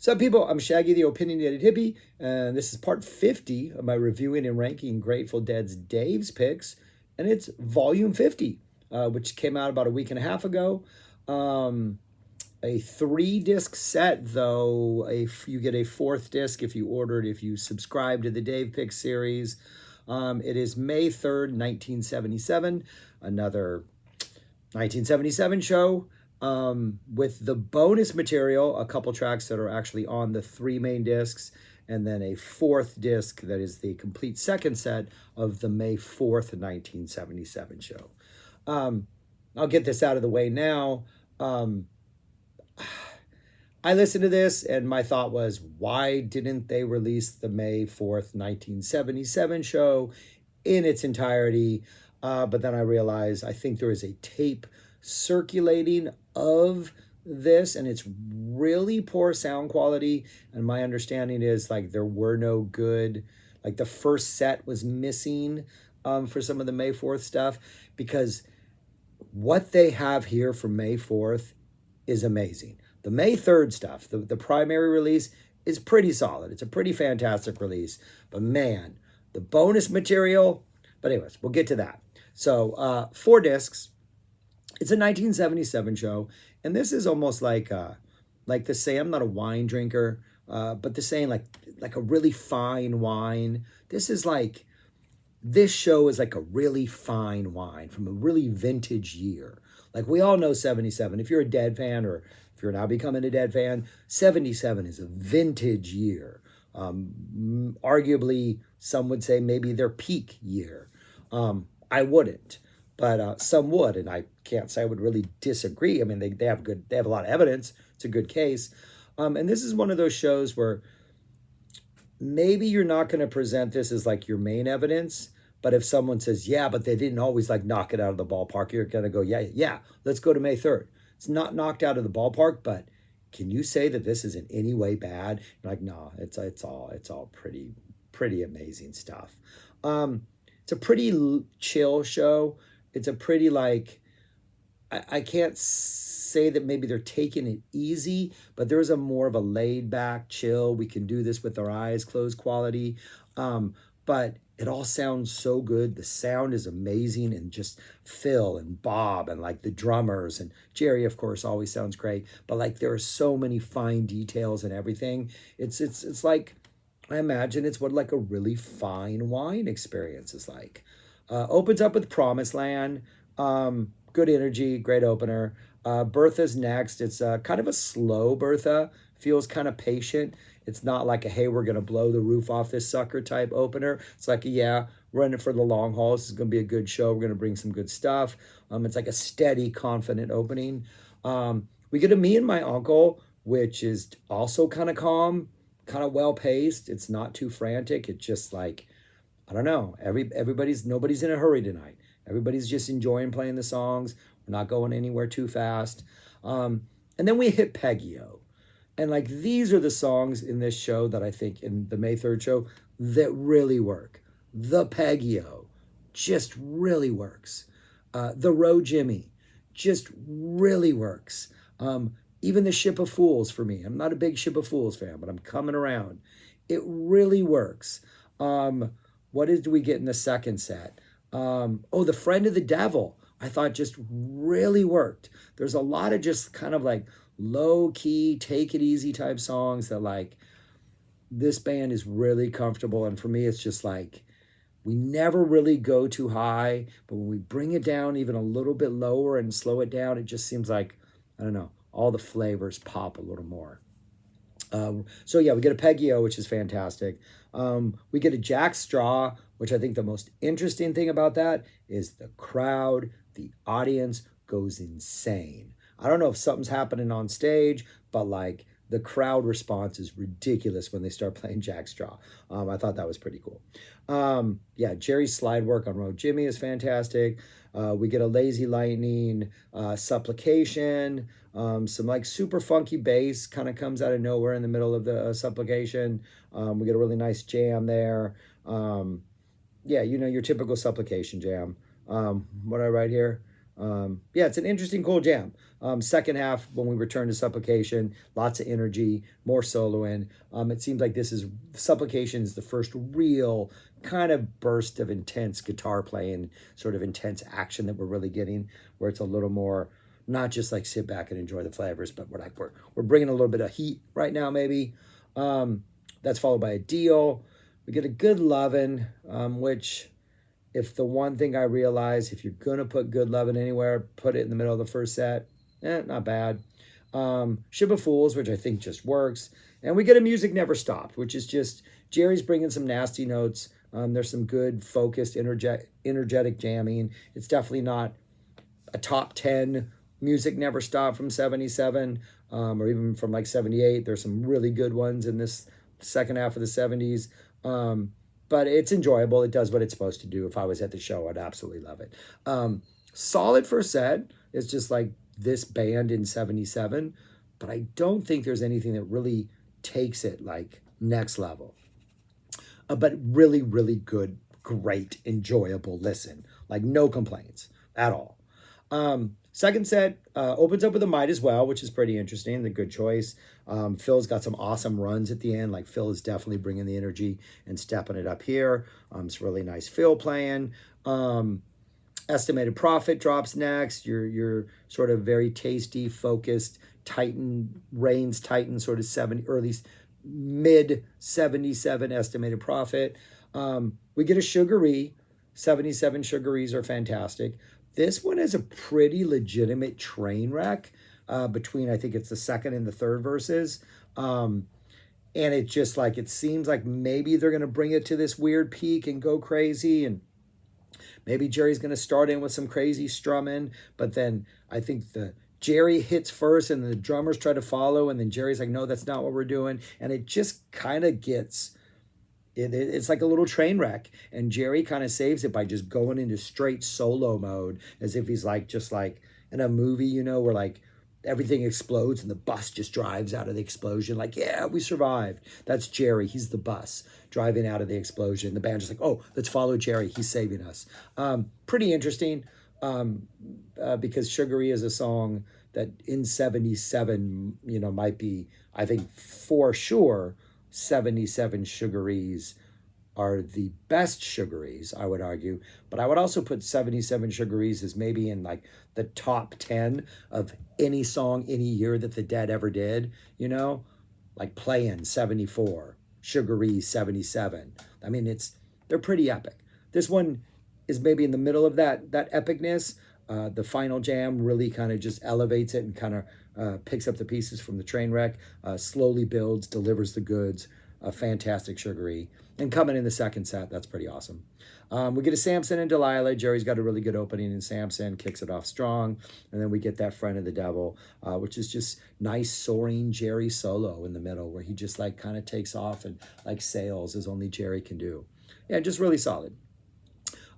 Sup, people? I'm Shaggy, the Opinionated Hippie, and this is part 50 of my reviewing and ranking Grateful Dead's Dave's Picks, and it's volume 50, which came out about a week and a half ago. A 3-disc set, though. You get a 4th disc if you order it, if you subscribe to the Dave Picks series. It is May 3rd, 1977, another 1977 show. With the bonus material, a couple tracks that are actually on the 3 main discs, and then a 4th disc that is the complete second set of the May 4th, 1977 show. I'll get this out of the way now. I listened to this, and my thought was, why didn't they release the May 4th, 1977 show in its entirety? But then I realized I think there is a tape circulating of this, and it's really poor sound quality. And my understanding is like there were no good, like the first set was missing for some of the May 4th stuff, because what they have here for May 4th is amazing. The May 3rd stuff, the primary release, is pretty solid. It's a pretty fantastic release. But man, the bonus material. But anyways, we'll get to that. So 4 discs. It's a 1977 show, and this is almost like the saying, I'm not a wine drinker, but the saying like a really fine wine. This show is like a really fine wine from a really vintage year. Like we all know 77. If you're a Dead fan, or if you're now becoming a Dead fan, 77 is a vintage year. Arguably, some would say maybe their peak year. I wouldn't, but some would, and I can't say I would really disagree. I mean, they have a lot of evidence. It's a good case. And this is one of those shows where maybe you're not going to present this as like your main evidence, but if someone says, yeah, but they didn't always like knock it out of the ballpark, you're going to go, yeah, let's go to May 3rd. It's not knocked out of the ballpark, but can you say that this is in any way bad? You're like, no, it's all pretty amazing stuff. It's a pretty chill show. It's a pretty I can't say that maybe they're taking it easy, but there's a more of a laid back, chill, we can do this with our eyes closed quality. But it all sounds so good. The sound is amazing, and just Phil and Bob and like the drummers, and Jerry, of course, always sounds great. But like there are so many fine details and everything. It's like, I imagine it's what like a really fine wine experience is like. Opens up with Promised Land. Good energy, great opener. Bertha's next. It's kind of a slow Bertha. Feels kind of patient. It's not like a, hey, we're going to blow the roof off this sucker type opener. It's like, yeah, we're in it for the long haul. This is going to be a good show. We're going to bring some good stuff. It's like a steady, confident opening. We get a Me and My Uncle, which is also kind of calm, kind of well-paced. It's not too frantic. It's just like, I don't know. Nobody's in a hurry tonight. Everybody's just enjoying playing the songs. We're not going anywhere too fast. And then we hit Peggy-O. And like these are the songs in this show that I think in the May 3rd show that really work. The Peggy-O just really works. The Row Jimmy just really works. Even the Ship of Fools for me. I'm not a big Ship of Fools fan, but I'm coming around. It really works. What do we get in the second set? The Friend of the Devil, I thought just really worked. There's a lot of just kind of like low key, take it easy type songs that like this band is really comfortable. And for me, it's just like, we never really go too high, but when we bring it down even a little bit lower and slow it down, it just seems like, I don't know, all the flavors pop a little more. So yeah, we get a Peggy-O, which is fantastic. We get a Jack Straw, which I think the most interesting thing about that is the crowd, the audience goes insane. I don't know if something's happening on stage, but like the crowd response is ridiculous when they start playing Jack Straw. I thought that was pretty cool. Jerry's slide work on Row Jimmy is fantastic. We get a Lazy Lightning, Supplication, some like super funky bass kind of comes out of nowhere in the middle of the Supplication. We get a really nice jam there. Your typical Supplication jam. What do I write here? Yeah, it's an interesting, cool jam. Second half, when we return to Supplication, lots of energy, more soloing. It seems like this is Supplication is the first real kind of burst of intense guitar playing, sort of intense action that we're really getting, where it's a little more not just like sit back and enjoy the flavors, but we're bringing a little bit of heat right now, maybe. That's followed by a deal. We get a good lovin', which if the one thing I realize, if you're gonna put good lovin' anywhere, put it in the middle of the first set. Not bad. Ship of Fools, which I think just works. And we get a Music Never Stopped, which is just Jerry's bringing some nasty notes. There's some good, focused, energetic jamming. It's definitely not a top 10 Music Never Stopped from 77, or even from like 78. There's some really good ones in this second half of the 70s. But it's enjoyable. It does what it's supposed to do. If I was at the show, I'd absolutely love it. Solid first set. It's just like this band in 77, but I don't think there's anything that really takes it like next level. But really, really good, great, enjoyable listen. Like no complaints at all. Second set opens up with a Might As Well, which is pretty interesting. The good choice. Phil's got some awesome runs at the end. Like Phil is definitely bringing the energy and stepping it up here. It's really nice Phil playing. Estimated Profit drops next. Your sort of very tasty, focused Titan, Reigns Titan, sort of early mid 77 Estimated Profit. We get a Sugaree. 77 Sugarees are fantastic. This one is a pretty legitimate train wreck between, I think it's the second and the third verses. And it just like, it seems like maybe they're going to bring it to this weird peak and go crazy. And maybe Jerry's going to start in with some crazy strumming. But then I think Jerry hits first and the drummers try to follow. And then Jerry's like, no, that's not what we're doing. And it just kind of gets... It's like a little train wreck, and Jerry kind of saves it by just going into straight solo mode, as if he's like just like in a movie, you know, where like everything explodes and the bus just drives out of the explosion. Like, yeah, we survived. That's Jerry. He's the bus driving out of the explosion. The band just like, oh, let's follow Jerry. He's saving us. Pretty interesting, because Sugaree is a song that in 77, you know, might be, I think for sure, 77 Sugarees are the best Sugarees, I would argue. But I would also put 77 Sugarees as maybe in like the top 10 of any song any year that the Dead ever did, you know? Like Playin' 74, Sugaree 77. I mean, they're pretty epic. This one is maybe in the middle of that epicness. The final jam really kind of just elevates it and kind of picks up the pieces from the train wreck, slowly builds, delivers the goods. A fantastic Sugaree. And coming in the second set, that's pretty awesome. We get a Samson and Delilah. Jerry's got a really good opening in Samson, kicks it off strong. And then we get that Friend of the Devil, which is just nice soaring Jerry solo in the middle, where he just like kind of takes off and like sails as only Jerry can do. Yeah, just really solid.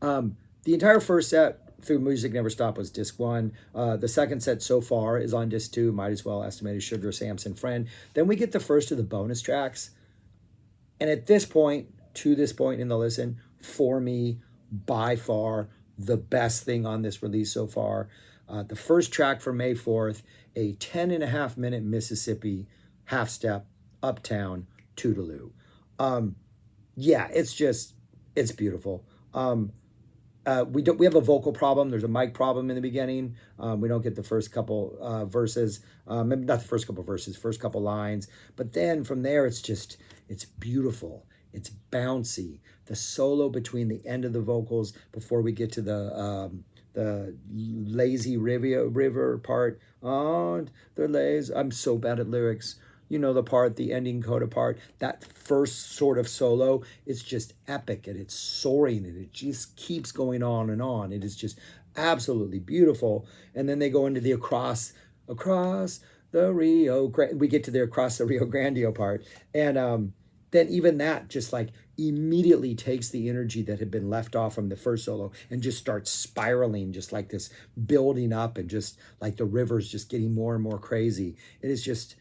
The entire first set through Music Never Stopped was disc 1. The second set so far is on disc 2, Might As Well, Estimated Sugar, Samson, Friend. Then we get the first of the bonus tracks. And at this point, to this point in the listen, for me, by far, the best thing on this release so far. The first track for May 4th, a 10.5-minute Mississippi half-step, Uptown, Toodaloo. Yeah, it's beautiful. We have a vocal problem. There's a mic problem in the beginning. We don't get the first couple verses, maybe not the first couple verses, first couple lines. But then from there, it's beautiful. It's bouncy. The solo between the end of the vocals before we get to the lazy river part. On the lazy. I'm so bad at lyrics. You know the part, the ending coda part, that first sort of solo, it's just epic and it's soaring and it just keeps going on and on. It is just absolutely beautiful. And then they go into the across the Rio Grande. We get to the across the Rio Grande part. And then even that just like immediately takes the energy that had been left off from the first solo and just starts spiraling, just like this building up and just like the river's just getting more and more crazy. It is just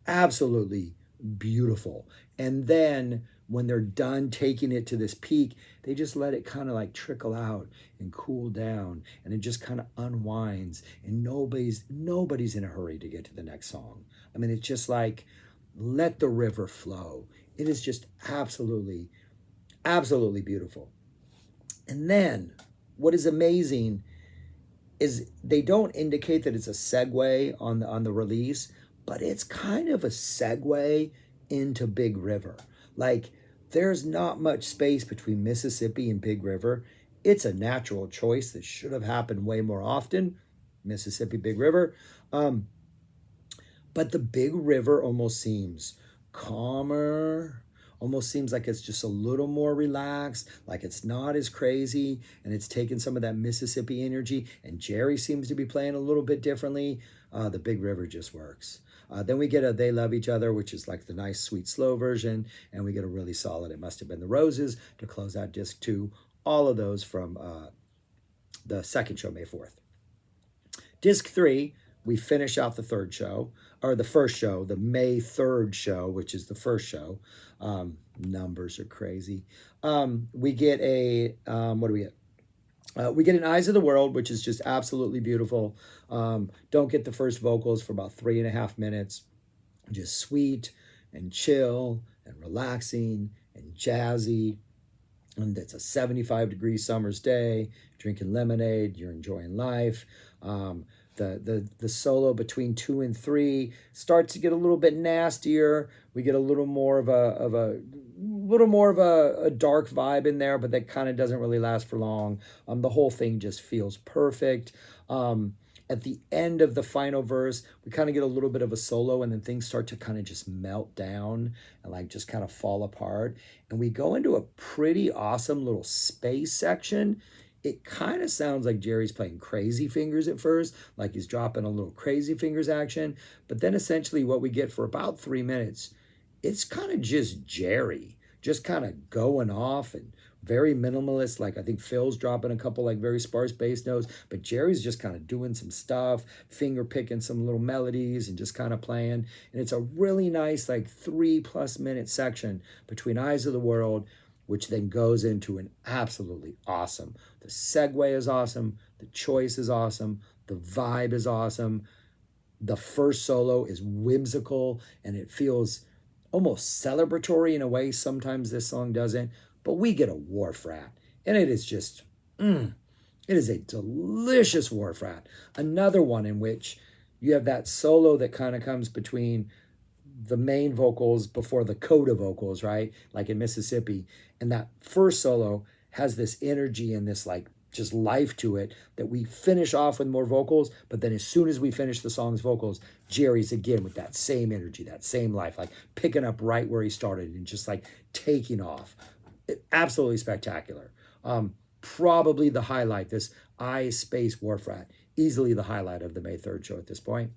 absolutely beautiful. And then when they're done taking it to this peak, they just let it kind of like trickle out and cool down, and it just kind of unwinds, and nobody's in a hurry to get to the next song. I mean, it's just like, let the river flow. It is just absolutely, absolutely beautiful. And then what is amazing is they don't indicate that it's a segue on the release, but it's kind of a segue into Big River. Like, there's not much space between Mississippi and Big River. It's a natural choice that should have happened way more often. Mississippi, Big River. But the Big River almost seems calmer, almost seems like it's just a little more relaxed, like it's not as crazy, and it's taken some of that Mississippi energy. And Jerry seems to be playing a little bit differently. The Big River just works. Then we get a They Love Each Other, which is like the nice, sweet, slow version. And we get a really solid It Must Have Been the Roses to close out disc 2. All of those from the second show, May 4th. Disc 3, we finish out the third show, or the first show, the May 3rd show, which is the first show. Numbers are crazy. We get a, what do we get? We get an Eyes of the World, which is just absolutely beautiful. Don't get the first vocals for about 3.5 minutes. Just sweet and chill and relaxing and jazzy. And it's a 75-degree summer's day, drinking lemonade, you're enjoying life. The solo between 2 and 3 starts to get a little bit nastier. We get a little more of a dark vibe in there, but that kind of doesn't really last for long. The whole thing just feels perfect. At the end of the final verse, we kind of get a little bit of a solo, and then things start to kind of just melt down and like just kind of fall apart. And we go into a pretty awesome little space section. It kind of sounds like Jerry's playing Crazy Fingers at first, like he's dropping a little Crazy Fingers action. But then essentially what we get for about 3 minutes, it's kind of just Jerry, just kind of going off and very minimalist. Like, I think Phil's dropping a couple like very sparse bass notes, but Jerry's just kind of doing some stuff, finger picking some little melodies and just kind of playing. And it's a really nice like 3+ minute section between Eyes of the World, which then goes into an absolutely awesome. The segue is awesome. The choice is awesome. The vibe is awesome. The first solo is whimsical, and it feels almost celebratory in a way. Sometimes this song doesn't, but we get a Wharf Rat, and it is just, it is a delicious Wharf Rat. Another one in which you have that solo that kind of comes between the main vocals before the coda vocals, right? Like in Mississippi. And that first solo has this energy and this like just life to it that we finish off with more vocals. But then as soon as we finish the song's vocals, Jerry's again with that same energy, that same life, like picking up right where he started and just like taking off. Absolutely spectacular. Probably the highlight, this I Space Wharf Rat, easily the highlight of the May 3rd show at this point.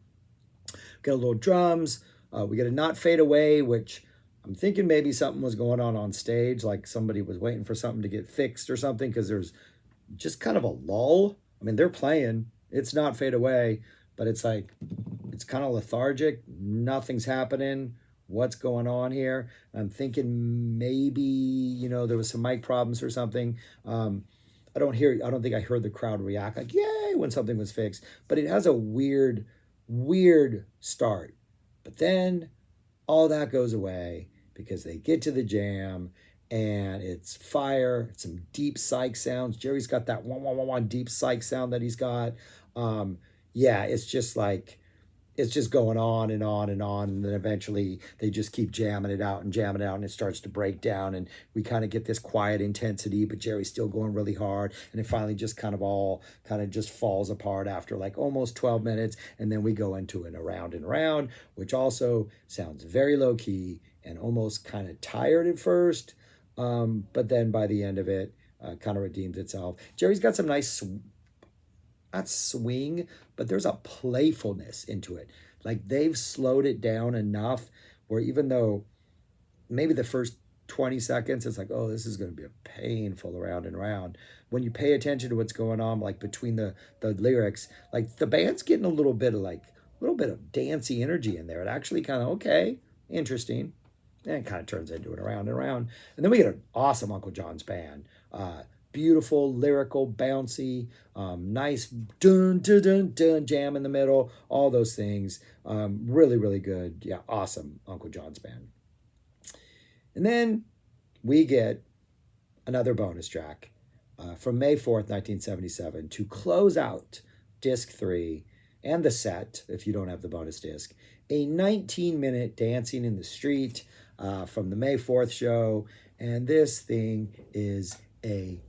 Get a little drums. We get a Not Fade Away, which I'm thinking maybe something was going on stage, like somebody was waiting for something to get fixed or something, because there's just kind of a lull. I mean, they're playing, it's Not Fade Away, but it's like, it's kind of lethargic. Nothing's happening. What's going on here? I'm thinking maybe, there was some mic problems or something. I don't think I heard the crowd react like, yay, when something was fixed. But it has a weird start. But then all that goes away because they get to the jam and it's fire. It's some deep psych sounds. Jerry's got that one deep psych sound that he's got. It's just like, it's just going on and on and on. And then eventually they just keep jamming it out and it starts to break down. And we kind of get this quiet intensity, but Jerry's still going really hard. And it finally just kind of just falls apart after like almost 12 minutes. And then we go into an Around and Around, which also sounds very low key and almost kind of tired at first. But then by the end of it, kind of redeems itself. Jerry's got some nice not swing, but there's a playfulness into it. Like they've slowed it down enough where even though maybe the first 20 seconds, it's like, oh, this is going to be a painful Around and Around. When you pay attention to what's going on, like between the lyrics, like the band's getting a little bit of dancey energy in there. It actually kind of, okay, interesting. And it kind of turns into it around and around. And then we get an awesome Uncle John's band. Beautiful, lyrical, bouncy, nice dun dun dun dun jam in the middle, all those things. Really, really good. Yeah, awesome Uncle John's band. And then we get another bonus track from May 4th, 1977 to close out disc 3 and the set, if you don't have the bonus disc, a 19-minute Dancing in the Street from the May 4th show. And this thing is a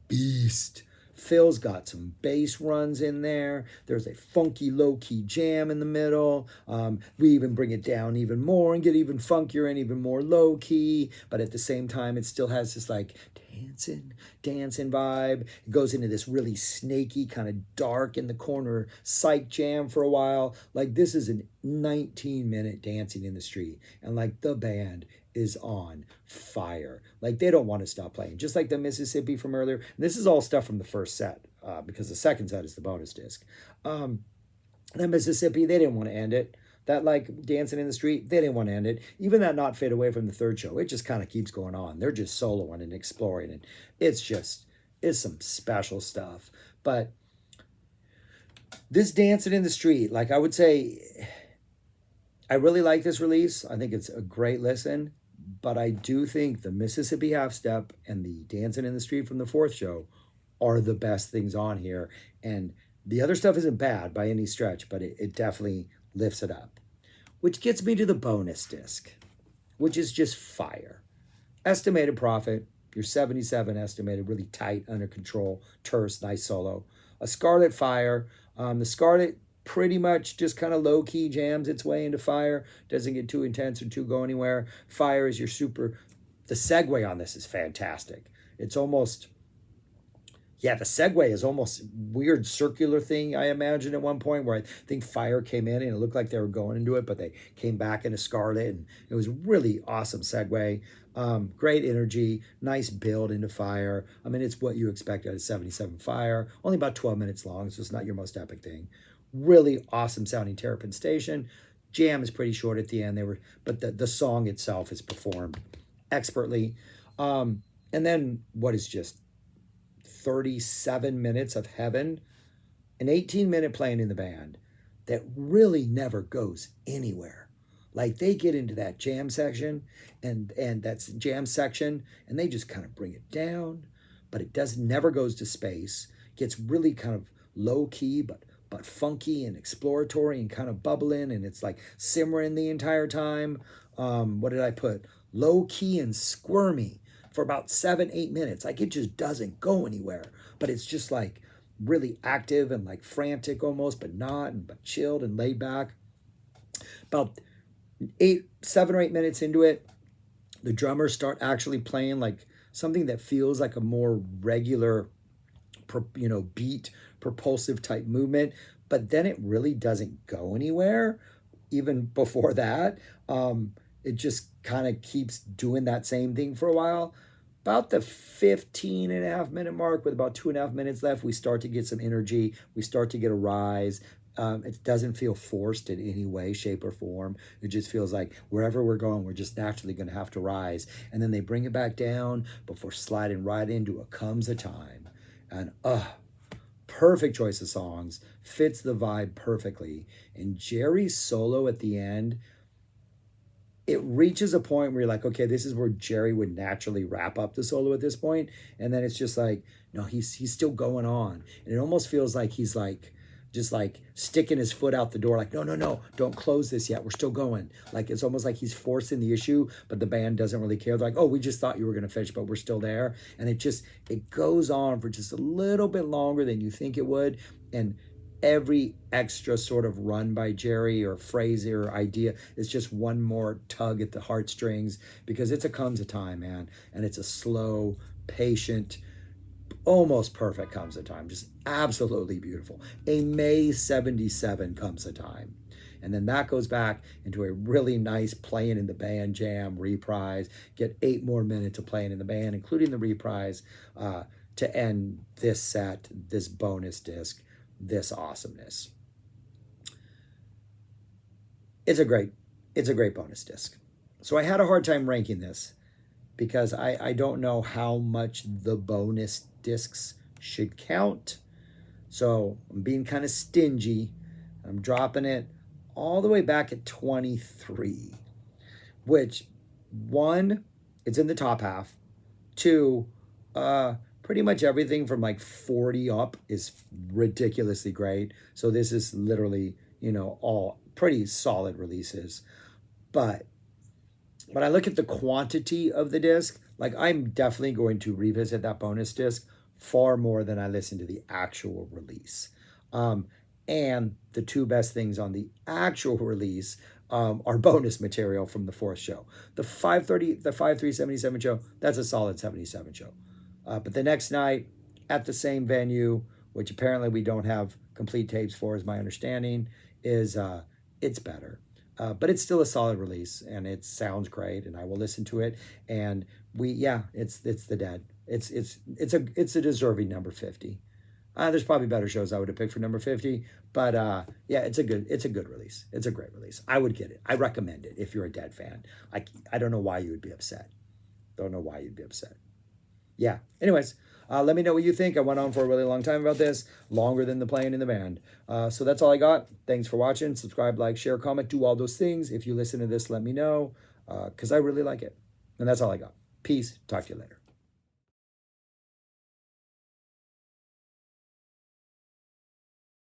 beast. Phil's got some bass runs in there. There's a funky low-key jam in the middle. We even bring it down even more and get even funkier and even more low-key. But at the same time, it still has this like dancing vibe. It goes into this really snaky, kind of dark in the corner psych jam for a while. Like this is a 19-minute Dancing in the Street. And like the band is on fire. Like they don't want to stop playing. Just like the Mississippi from earlier. And this is all stuff from the first set because the second set is the bonus disc. The Mississippi, they didn't want to end it. That like Dancing in the Street, they didn't want to end it. Even that Not Fade Away from the third show, it just kind of keeps going on. They're just soloing and exploring, and it's some special stuff. But this Dancing in the Street, like I would say, I really like this release. I think it's a great listen, but I do think the Mississippi Half Step and the Dancing in the Street from the fourth show are the best things on here. And the other stuff isn't bad by any stretch, but it definitely lifts it up. Which gets me to the bonus disc, which is just fire. Estimated Prophet, your 77 estimated, really tight, under control, terse, nice solo. A Scarlet Fire. The Scarlet pretty much just kind of low-key jams its way into Fire. Doesn't get too intense or too go anywhere. Fire is your super... The segue on this is fantastic. It's almost... Yeah, the segue is almost weird circular thing, I imagine, at one point, where I think Fire came in and it looked like they were going into it, but they came back into Scarlet, and it was really awesome segue. Great energy, nice build into Fire. I mean, it's what you expect out of 77 Fire. Only about 12 minutes long, so it's not your most epic thing. Really awesome sounding Terrapin Station. Jam is pretty short at the end. But the song itself is performed expertly. And then what is just 37 minutes of heaven, an 18-minute playing in the band that really never goes anywhere. Like they get into that jam section and that's jam section and they just kind of bring it down, but it never goes to space. Gets really kind of low key, but funky and exploratory and kind of bubbling, and it's like simmering the entire time. What did I put? Low key and squirmy for about 7-8 minutes. Like it just doesn't go anywhere, but it's just like really active and like frantic almost, but not, but chilled and laid back. About 7 or 8 minutes into it, the drummers start actually playing like something that feels like a more regular, beat, propulsive type movement, but then it really doesn't go anywhere. Even before that, it just kind of keeps doing that same thing for a while. About the 15.5-minute mark, with about 2.5 minutes left, we start to get some energy. We start to get a rise. It doesn't feel forced in any way, shape, or form. It just feels like wherever we're going, we're just naturally going to have to rise. And then they bring it back down before sliding right into a Comes a Time. And perfect choice of songs. Fits the vibe perfectly. And Jerry's solo at the end, it reaches a point where you're like, okay, this is where Jerry would naturally wrap up the solo at this point. And then it's just like, no, he's still going on. And it almost feels like he's like, just like sticking his foot out the door, like, no, don't close this yet. We're still going. Like, it's almost like he's forcing the issue, but the band doesn't really care. They're like, oh, we just thought you were going to finish, but we're still there. And it goes on for just a little bit longer than you think it would. And every extra sort of run by Jerry or phrase or idea is just one more tug at the heartstrings, because it's a Comes a Time, man. And it's a slow, patient, almost perfect Comes a Time. Just absolutely beautiful. A May 77 Comes a Time. And then that goes back into a really nice playing in the band jam reprise. Get 8 more minutes of playing in the band, including the reprise, to end this set, this bonus disc, this awesomeness. It's a great bonus disc. So I had a hard time ranking this because I don't know how much the bonus discs should count. So I'm being kind of stingy. I'm dropping it all the way back at 23, which one, it's in the top half. Two, pretty much everything from like 40 up is ridiculously great. So this is literally, all pretty solid releases. But when I look at the quantity of the disc, like I'm definitely going to revisit that bonus disc far more than I listen to the actual release. And the two best things on the actual release are bonus material from the fourth show. The 5377 show, that's a solid 77 show. But the next night at the same venue, which apparently we don't have complete tapes for, is my understanding, is it's better. But it's still a solid release, and it sounds great, and I will listen to it. And it's the Dead. It's a deserving number 50. There's probably better shows I would have picked for number 50, but it's a good release. It's a great release. I would get it. I recommend it if you're a Dead fan. I don't know why you would be upset. Don't know why you'd be upset. Yeah. Anyways, let me know what you think. I went on for a really long time about this, longer than the playing in the band. So that's all I got. Thanks for watching. Subscribe, like, share, comment, do all those things. If you listen to this, let me know, because I really like it. And that's all I got. Peace. Talk to you later.